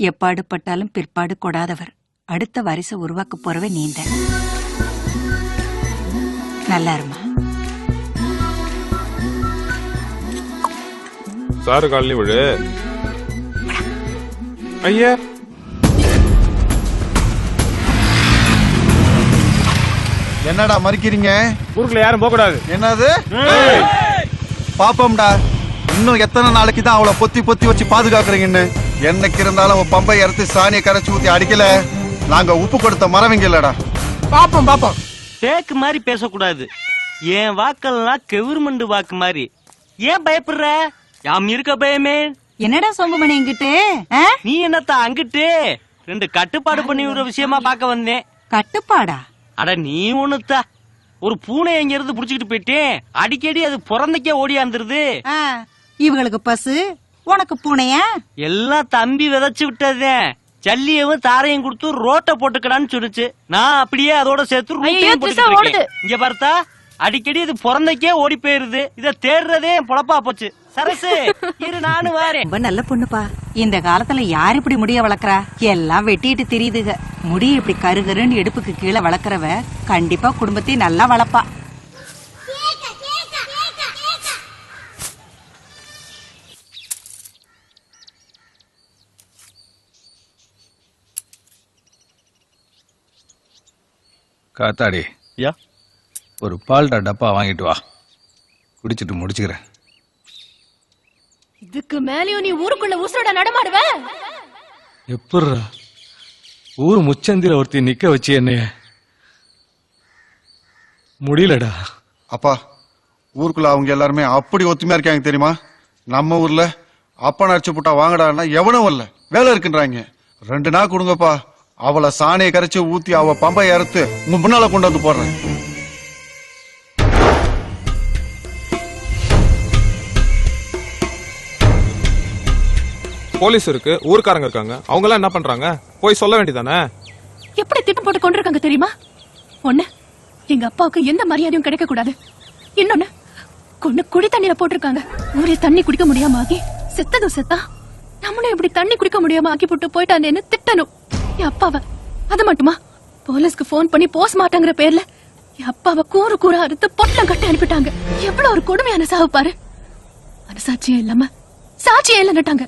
எப்பாடு பட்டாலும் பிற்பாடு கொடாதவர். அடுத்த வாரிசை உருவாக்க போறவே நீந்த. நல்லா இருமா. சாரு காலனி விடு. ஐயா என்னடா மறிக்கிறீங்க? ஊருக்குள்ள யாரும் போக கூடாது. என்னது? பாப்போம்டா, இன்னும் எத்தனை நாளைக்கு தான் அவளை பொத்தி பொத்தி வச்சு பாதுகாக்கிறீங்கன்னு. என்னைக்கு இருந்தாலும் அவன் பம்பை இறத்து சாணியை கரைச்சி ஊத்தி அடிக்கல, நாங்க உப்பு கொடுத்த மரவங்க இல்லடா. பாப்போம் பாப்போம். தேக்கு மாதிரி பேசக்கூடாது. என் வாக்கெல்லாம் கெவர்மெண்ட் வாக்கு மாதிரி. ஏன் பயப்படுற? யாம் இருக்க பயமே. என்னடா சொங்குமணி இங்கிட்டு? நீ என்னத்தா அங்கிட்டு? 2 கட்டுப்பாடு பண்ணி விடுற விஷயமா பார்க்க வந்தேன். கட்டுப்பாடா? அட நீ ஒண்ணுத்தா. ஒரு பூனை எங்க இருந்து புடிச்சுக்கிட்டு போயிட்டேன். அடிக்கடி அது பிறந்தக்கே ஓடியாந்துருது. இவங்களுக்கு பசு, உனக்கு பூனையா? எல்லாம் தம்பி விதைச்சு விட்டதே. ஜல்லியவும் தாரையும் கொடுத்து ரோட்டை போட்டுக்கடான்னு சொல்லுச்சு. நான் அப்படியே அதோட சேர்த்து இங்க பார்த்தா அடிக்கடி இது பிறந்தக்கே ஓடி போயிருது. இத தேடுறதே பொழப்பா போச்சு. சரசு இரு, நானும் வாரேன். ரொம்ப நல்ல பொண்ணுப்பா. இந்த காலத்துல யார் இப்படி முடிய வளர்க்கறா? எல்லாம் வெட்டிட்டு தெரியுதுக. முடி இப்படி கருகருன்னு இடுப்புக்கு கீழே வளர்க்கறவ கண்டிப்பா குடும்பத்தையும் நல்லா வளர்ப்பா. காத்தாடி, ஒரு பால்டா டப்பா வாங்கிட்டு வா, குடிச்சிட்டு முடிச்சுக்கிறேன். இதுக்கு மேலயும் நீ ஊருக்குள்ள ஊசரோட நடமாடுவ? எப்பட்றா ஊர் முச்சந்தில ஒருத்தி நிக்க வச்சு என்னைய முடியலடா. அப்பா, ஊருக்குள்ள அவங்க எல்லாருமே அப்படி ஒத்துமையா இருக்காங்க தெரியுமா? நம்ம ஊர்ல அப்பா அடிச்சு போட்டா வாங்கடான்னா எவனும் இல்ல, வேலை இருக்குன்றாங்க. 2 நாள் கொடுங்கப்பா, அவளை சாணியை கரைச்சு ஊத்தி அவ பம்பை இறத்து உங்க முன்னால கொண்டு வந்து போடுறேன். போலீஸ் இருக்கு, ஊர்க்காரங்க இருக்காங்க. அவங்க எல்லாம் என்ன பண்றாங்க? போய் சொல்ல வேண்டியதானே? எப்படி திட்டம் போட்டு கொண்டிருக்காங்க தெரியுமா? ஒண்ணு, எங்க அப்பாவுக்கு எந்த மரியாதையும் கிடைக்க கூடாது. இன்னொன்னு, கொண்டு குடி தண்ணீரை போட்டிருக்காங்க. ஊரே தண்ணி குடிக்க முடியாம ஆகி செத்ததும் செத்தா, நம்மளும் இப்படி தண்ணி குடிக்க முடியாம ஆக்கி போட்டு போயிட்டானேன்னு திட்டணும் என் அப்பாவை. அது மட்டுமா, போலீஸ்க்கு போன் பண்ணி போஸ்ட்மார்ட்டம்ங்கிற பேர்ல என் அப்பாவை கூறு கூற அறுத்து பொட்டலம் கட்டி அனுப்பிட்டாங்க. எவ்வளவு ஒரு கொடுமையான சாவு பாரு. மனசாட்சியே இல்லாம சாட்சியே இல்லைன்னுட்டாங்க.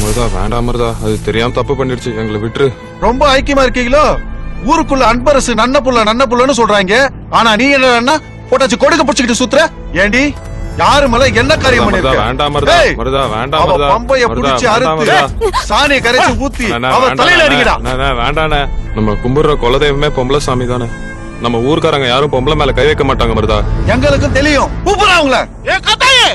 மருதா வேண்டாம் மருதா, அது தெரியாம தப்பு பண்ணிடுச்சு, எங்களை விட்டுரு. ரொம்ப ஐக்கியமா இருக்கீங்களோ? ஊருக்குள்ள அன்பரசு நன்ன புள்ளன்னு சொல்றாங்க. ஆனா நீ என்ன போட்டாச்சு கொடுக்க புடிச்சுக்கிட்டு சுத்துற? ஏண்டி யாரு மேல என்ன காரியம் பண்ணிருக்க? வேண்டாம் மருதா, மருதா வேண்டாம் மருதா. பம்பைய புடிச்சு அறுத்து சாணியை கரைச்சு ஊத்தி அவ தலையில அடிக்கடா. வேண்டானே, நம்ம கும்பிடுற குலதெய்வமே பொம்பளை சாமி தானே. நம்ம ஊர்க்காரங்க யாரும் பொம்பளை மேல கை வைக்க மாட்டாங்க மருதா. எங்களுக்கும் தெரியும். கூப்பிடுறாங்கள ஏ கதையே.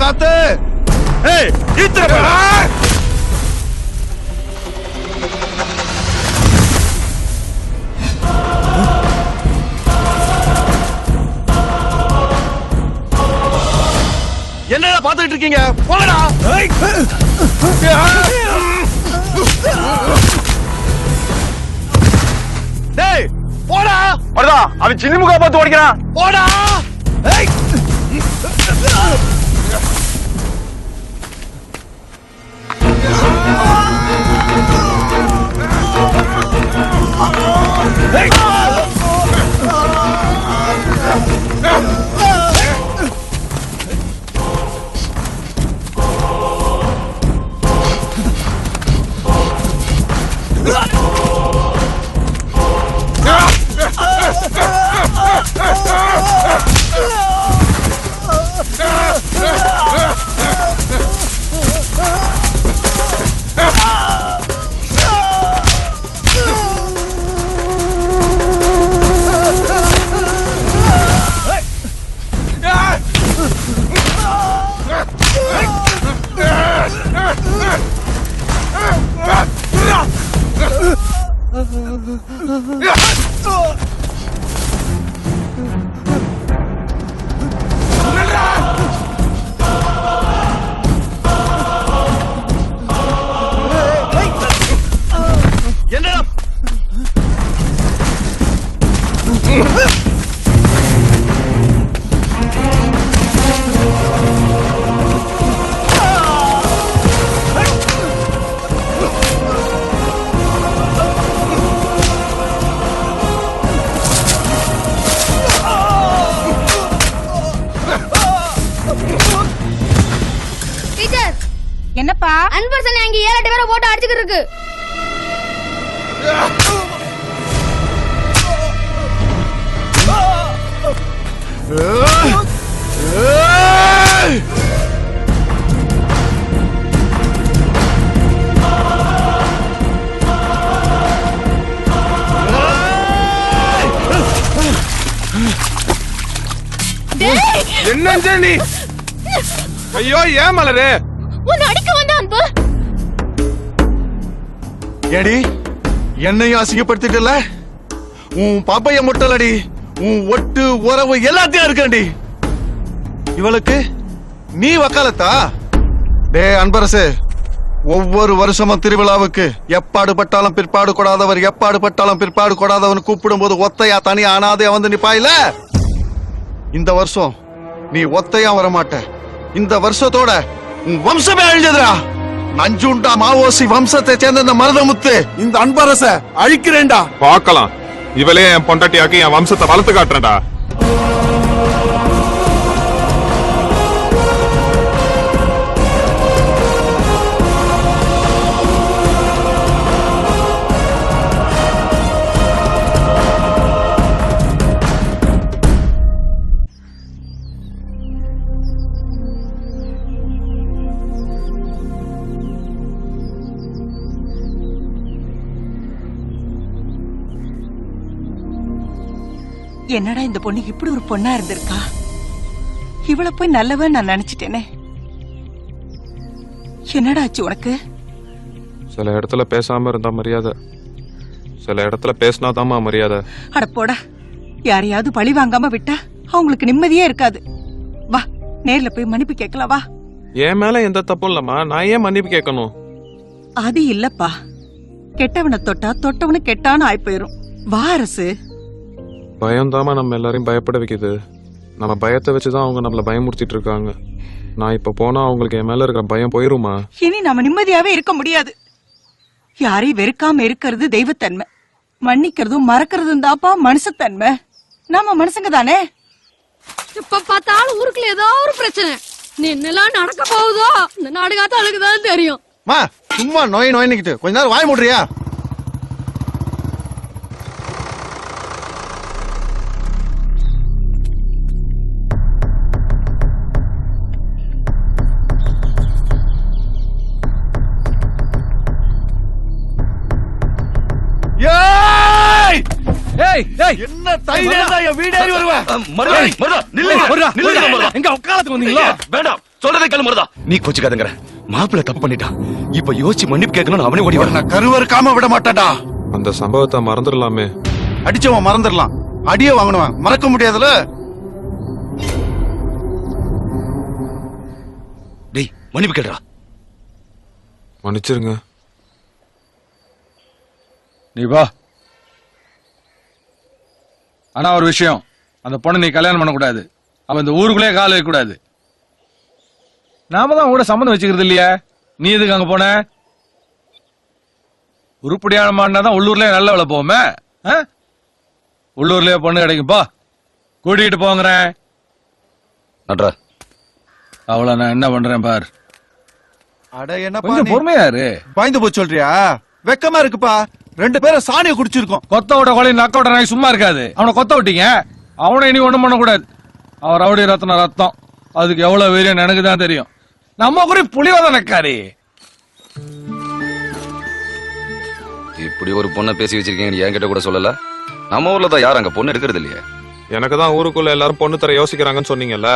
காத்து. ஏய் ஈத்துற என்னடா பாத்துக்கிட்டு இருக்கீங்க? போங்கடா. டேய் போடா. வரதா அவன் சின்ன முகா பார்த்து ஓடிக்கிறான். போடா. ஏய். என்னடா டீச்சர், என்னப்பா அன்பரசன் அங்க 7-8 பேரை போட்டு அடிச்சுக்கிட்டு இருக்கு. என்ன நீ? ஐயோ ஏன் மலரு? உன்னை அடிக்க வந்த அன்பு. ஏடி என்னையும் அசிங்கப்படுத்திட்டல. உன் பாப்பைய முட்டலடி. உன் ஒட்டு உறவு எல்லாத்தையும் இருக்கண்டி. இவளுக்கு நீ வக்காலத்தா? டே அன்பரசு, ஒவ்வொரு வருஷமும் திருவிழாவுக்கு எப்பாடு பட்டாலும் பிற்பாடு கொடாதவர், எப்பாடு பட்டாலும் பிற்பாடு கொடாதவன் கூப்பிடும் போது ஒத்தையா தனியா அனாதையா வந்து நிப்பாயில. இந்த வருஷம் நீ ஒத்தையா வரமாட்ட. இந்த வருஷத்தோட உன் வம்சமே அழிஞ்சதுடா. நஞ்சுண்டா மாவோசி வம்சத்தை சேர்ந்த இந்த மருதமுத்து இந்த அன்பரச அழிக்கிறேன்டா. பார்க்கலாம். இவளே என் பொண்டாட்டியாக்கி என் வம்சத்தை வளர்த்து காட்டுறேன்டா. என்னடா இந்த பொண்ணு இப்படி ஒரு பொண்ணா இருந்திருக்கா? இவளை போய் நல்லவன் நான் நினைச்சிட்டேனே. என்னடா ஆச்சு உனக்கு? சில இடத்துல பேசாம இருந்தா மரியாதை, சில இடத்துல பேசினாதாமா மரியாதை. அட போடா. யாரையாவது பழி வாங்காம விட்டா அவங்களுக்கு நிம்மதியே இருக்காது. வா நேர்ல போய் மன்னிப்பு கேட்கலாம். வா. என் மேல எந்த தப்பும் இல்லம்மா, நான் ஏன் மன்னிப்பு கேட்கணும்? அது இல்லப்பா, கெட்டவனை தொட்டா தொட்டவனு கெட்டான்னு ஆயி போயிரும். வா அரசு. பயம்தாமா நம்ம எல்லாரையும் பயப்பட வைக்குது. நம்ம பயத்தை வச்சுதான் அவங்க நம்மள பயமுறுத்திட்டு இருக்காங்க. நான் இப்ப போனா அவங்களுக்கு என் மேல இருக்கிற பயம் போயிருமா? இனி நாம நிம்மதியாவே இருக்க முடியாது. யாரையும் வெறுக்காம இருக்கிறது தெய்வத்தன்மை, மன்னிக்கிறதும் மறக்கிறதும் தாப்பா மனுஷத்தன்மை. நாம மனுஷங்க தானே. இப்ப பார்த்தாலும் ஊருக்குள்ள ஏதோ ஒரு பிரச்சனை. என்னெல்லாம் நடக்க போகுதோ இந்த நாடுகாத்த அழுகுதான் தெரியும். மா சும்மா நோய் நோய்னுக்கிட்டு கொஞ்ச நேரம் வாய் மூடுறியா? என்ன தைரியம் என் வீடு ஏறி வருவேன்? எங்க உட்காலத்துக்கு வந்தீங்களா? வேண்டாம், சொல்றதை கேளு முருதா. நீ கோச்சுக்காதங்கற. மாப்பிள்ள தப்பு பண்ணிட்டான். இப்ப யோசிச்சு மன்னிப்பு கேட்கணும்னு அவனே ஓடி வர. நான் கருவறுக்காம விட மாட்டேன்டா. அந்த சம்பவத்தை மறந்துடலாமே. அடிச்சவன் மறந்துடலாம், அடியே வாங்கணுவன் மறக்க முடியாதுல. டேய் மன்னிப்பு கேளுடா. மன்னிச்சிருங்க. நீ வா. ஆனா ஒரு விஷயம், அந்த பொண்ணு நீ கல்யாணம் பண்ணக்கூடாது. அவன் இந்த ஊருக்குள்ளே கால் வைக்க கூடாது. நாம தான் கூட சம்மந்தம் வச்சுக்கிறது இல்லையா? நீ எதுக்கு அங்க போன? உருப்படியான மாடினாதான் உள்ளூர்லயே நல்ல வேலை போவோமே. உள்ளூர்லயே பொண்ணு கிடைக்கும். பா கூட்டிகிட்டு போங்கிறேன். நட்ரா அவளை நான் என்ன பண்றேன் பார். அட என்னப்பா கொஞ்சம் நீ பொறுமையா இரு. பயந்து போய் சொல்றியா? வெக்கமா இருக்குப்பா. 2 பேரும் சாணியை குடிச்சிருக்கோம். கொத்த விட கொலை நக்க விட நாய் சும்மா இருக்காது. அவனை கொத்த விட்டீங்க, அவனை இனி ஒண்ணும் பண்ணக்கூடாது. அவர் ரவுடி ரத்னம் ரத்தம், அதுக்கு எவ்வளவு வீரியம் எனக்கு தான் தெரியும். நம்ம குறி புலிவத நக்காரி. இப்படி ஒரு பொண்ணை பேசி வச்சிருக்கீங்க என்கிட்ட கூட சொல்லல. நம்ம ஊர்ல தான் யாரும் அங்க பொண்ணு எடுக்கிறது இல்லையே. எனக்கு தான் ஊருக்குள்ள எல்லாரும் பொண்ணு தர யோசிக்கிறாங்கன்னு சொன்னீங்கல்ல,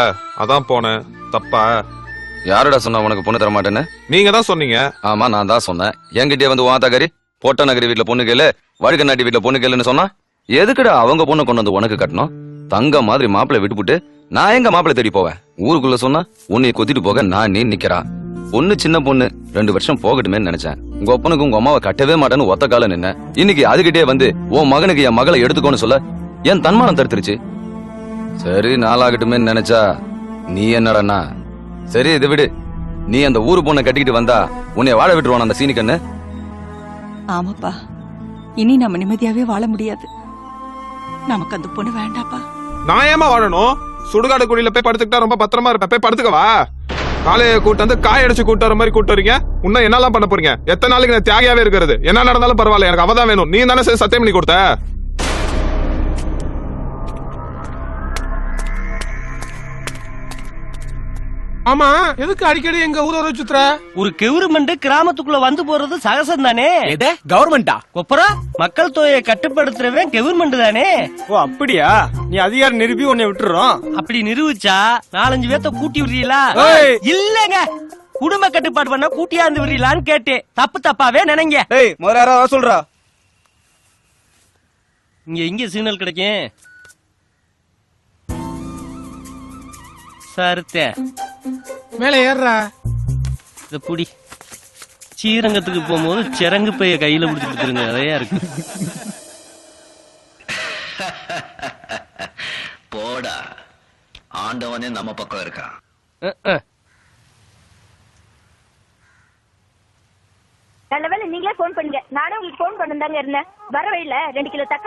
அதான் போனேன். தப்பா? யாருடா சொன்னா உனக்கு பொண்ணு தர மாட்டேன்னு? நீங்க தான் சொன்னீங்க. ஆமா நான் தான் சொன்னேன். என்கிட்டயே வந்து வாத்தாக்காரி போட்ட நகரி வீட்டுல பொண்ணு கேளு, வழுக்கநாட்டி வீட்டுல பொண்ணு கேளுன்னு சொன்னா எதுக்குடா அவங்க பொண்ணை கொண்டு வந்து உனக்கு கட்டணும்? தங்க மாதிரி மாப்பிள்ளை விட்டுப்புட்டு நான் எங்க மாப்பிள்ளை தேடி போவேன்? ஊருக்குள்ள சொன்னா உன்னை கொத்திட்டு போக நான் நீ நிக்கிறான். பொண்ணு சின்ன பொண்ணு, 2 வருஷம் போகட்டுமே நினைச்சேன். உங்க ஒப்பனுக்கு உங்க அம்மாவை கட்டவே மாட்டேன்னு ஒத்த கால நின்ன. இன்னைக்கு அதுகிட்டே வந்து உன் மகனுக்கு என் மகளை எடுத்துக்கோன்னு சொல்ல என் தன்மானம் தடுத்துருச்சு. சரி நாளாகட்டுமே நினைச்சா நீ என்னடனா? சரி இதை விடு. நீ அந்த ஊரு பொண்ணை கட்டிக்கிட்டு வந்தா உன்னை வாழ விட்டுருவான் அந்த சீனிக்கண்ணு. ஆமாப்பா, இனி நம்ம நிம்மதியாவே வாழ முடியாது. நமக்கு அந்த பொண்ணு வேண்டாப்பா. நான் ஏமா வாழணும்? சுடுகாடு குழியில போய் படுத்துக்கிட்டா ரொம்ப பத்திரமா இருப்பேன். போய் படுத்துக்கவா? காலையை கூட்டு வந்து காய அடிச்சு கூட்டு வர மாதிரி கூட்டு வரீங்க. இன்னும் என்னெல்லாம் பண்ண போறீங்க? எத்தனை நாளைக்கு நான் தியாகியாவே இருக்கிறது? என்ன நடந்தாலும் பரவாயில்ல, எனக்கு அவதான் வேணும். நீ தானே சத்தியம் பண்ணி கொடுத்த. ஆமா, எதுக்கு அடிக்கடி எங்க ஊர சுத்துற? ஒரு கவர்மெண்ட் கிராமத்துக்குள்ள வந்து போறது சகசம் தானே. கவர்மெண்டா? அப்புறம் மக்கள் தொகையை கட்டுப்படுத்துறவன் கவர்மெண்ட் தானே. ஓ அப்படியா? நீ அதிகாரம் நிரூபி உன்னை விட்டுறோம். அப்படி நிரூபிச்சா 4-5 பேத்த கூட்டி விடுறீங்களா? இல்லங்க, குடும்ப கட்டுப்பாடு பண்ண கூட்டியாந்து விடுறீங்களான்னு கேட்டேன். தப்பாவே நினைங்க. முதல்ல சொல்றா. இங்க சிக்னல் கிடைக்கும். சருத்தேன் மேல ஏறா. இத புடி. ஸ்ரீரங்கத்துக்கு போகும்போது சிறங்கு பைய கையில பிடிச்சிட்டு திருங்க. அதையா இருக்கு. போடா, ஆண்டவனே நம்ம பக்கம் இருக்கான். நல்ல வேளை நீங்களே போன் பண்ணுங்க. நானும் உங்களுக்கு போன் பண்ணதாங்க இருந்தேன். வர வழியில 2 கிலோ தக்காளி